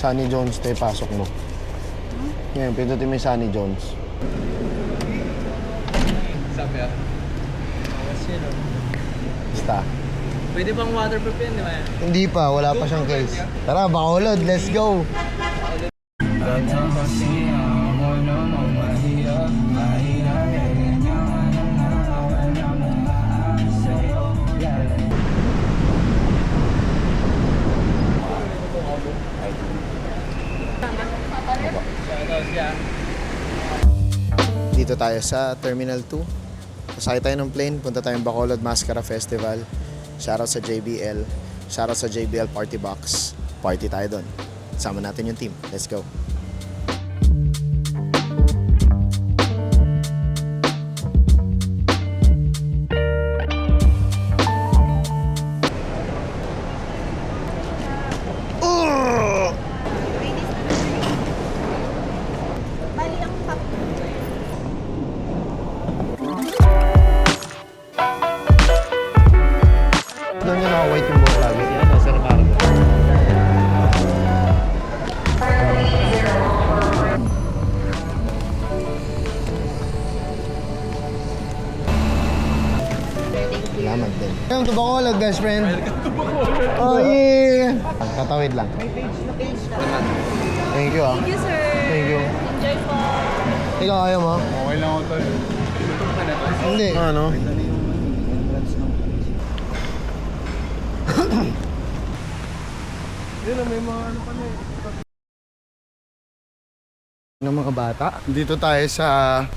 Sunny Jones tayo, pasok mo. Ngayon, pindutin mo yung Sunny Jones. Sabi ah. Awas yun oh. Basta. Pwede bang waterproof yan, di ba? Hindi pa, wala pa siyang case. Tara, Bacolod, let's go! Dito tayo sa Terminal 2. Sasakay tayo ng plane, punta tayong Bacolod Mascara Festival. Shoutout sa JBL. Shoutout sa JBL Party Box. Party tayo doon. Sama natin yung team. Let's go. Doon yung naka-white yung buhok lagi. Ano, Sir Marco? Salamat din. Welcome to Bacolod, best friend. Oh, yeah. Tatawid lang. Thank you, ah. Thank you, sir. Thank you. Enjoy po. Ikaw, ayaw mo? Okay lang ako tayo. Hindi. Ano? Yun na, may mga ano kami. Ng mga bata. Dito tayo sa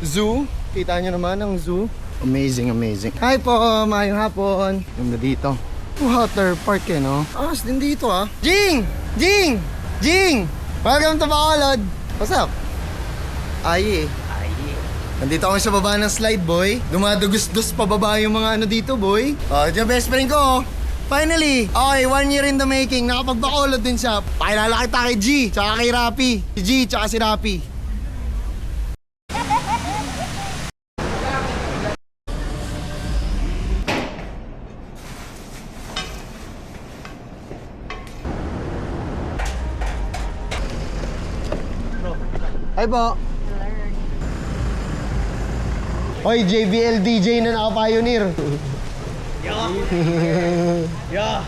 zoo. Kita nyo naman ang zoo. Amazing, amazing. Hi po, mayong hapon. Ganda dito. Water park eh, no? Angas din dito, ah. Jing! Jing! Jing! Welcome to Bacolod. What's up? Ay. Nandito kami sa baba ng slide, boy. Dumadugos-dos pababa yung mga ano dito, boy. Oh, ito yung best friend ko. Finally! Okay, 1 year in the making. Nakapag-Bacolod din siya. Pakilala kita kay G, tsaka kay Rapi. Si G, tsaka si Rapi. Hi po. Hoy, JBL DJ na naka-pioneer. Yeah!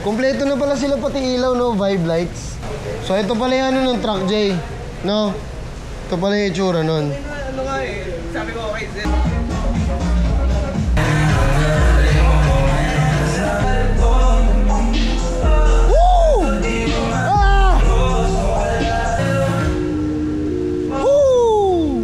Kompleto na pala sila pati ilaw, no? Vibe lights. So ito pala yung ano ng truck, J. No? Ito pala yung itsura nun. Ano nga eh, sabi ko okay, Zed. Woo! Ah! Woo!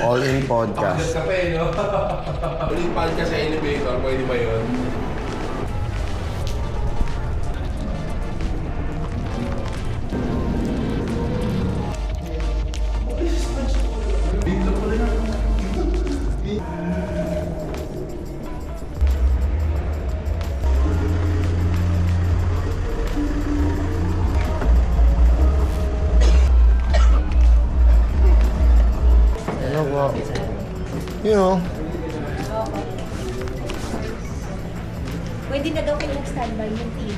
All in podcast. Kape, no? Ulipan ka sa elevator, pwede ba yun? Ano po? You know. Pwede na daw kayo mag-standby yung team.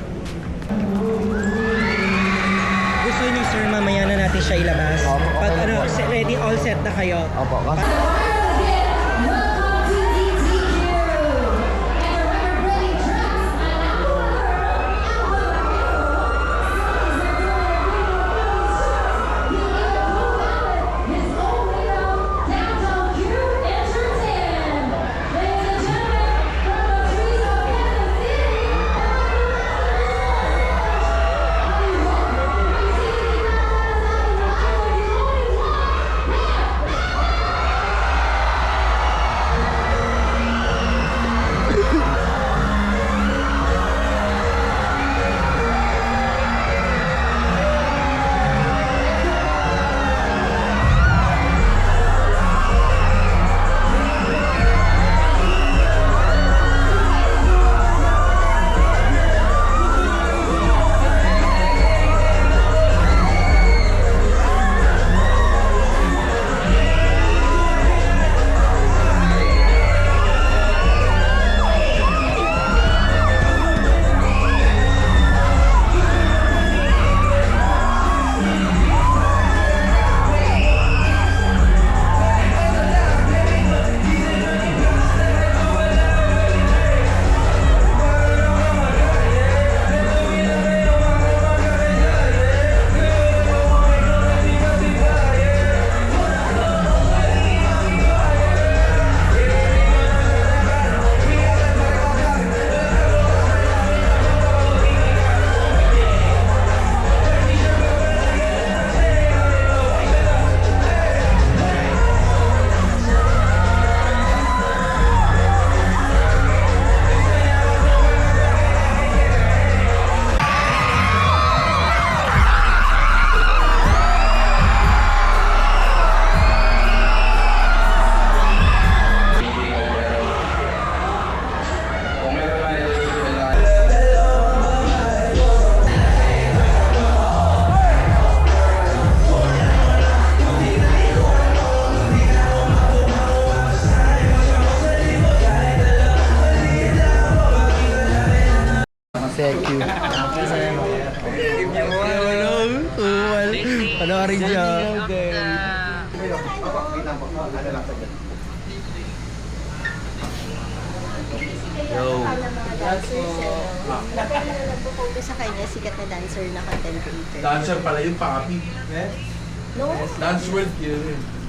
Gusto niyo sir, mamaya na natin siya ilabas. Opo, Pag okay ano, po. ready, all set na kayo. Opo, kasi... Thank you. Ano ka rin siya? Nagpo-focus sa kanya, sikat na dancer na content creator. Dancer pala yung papi. No? Dance world yun.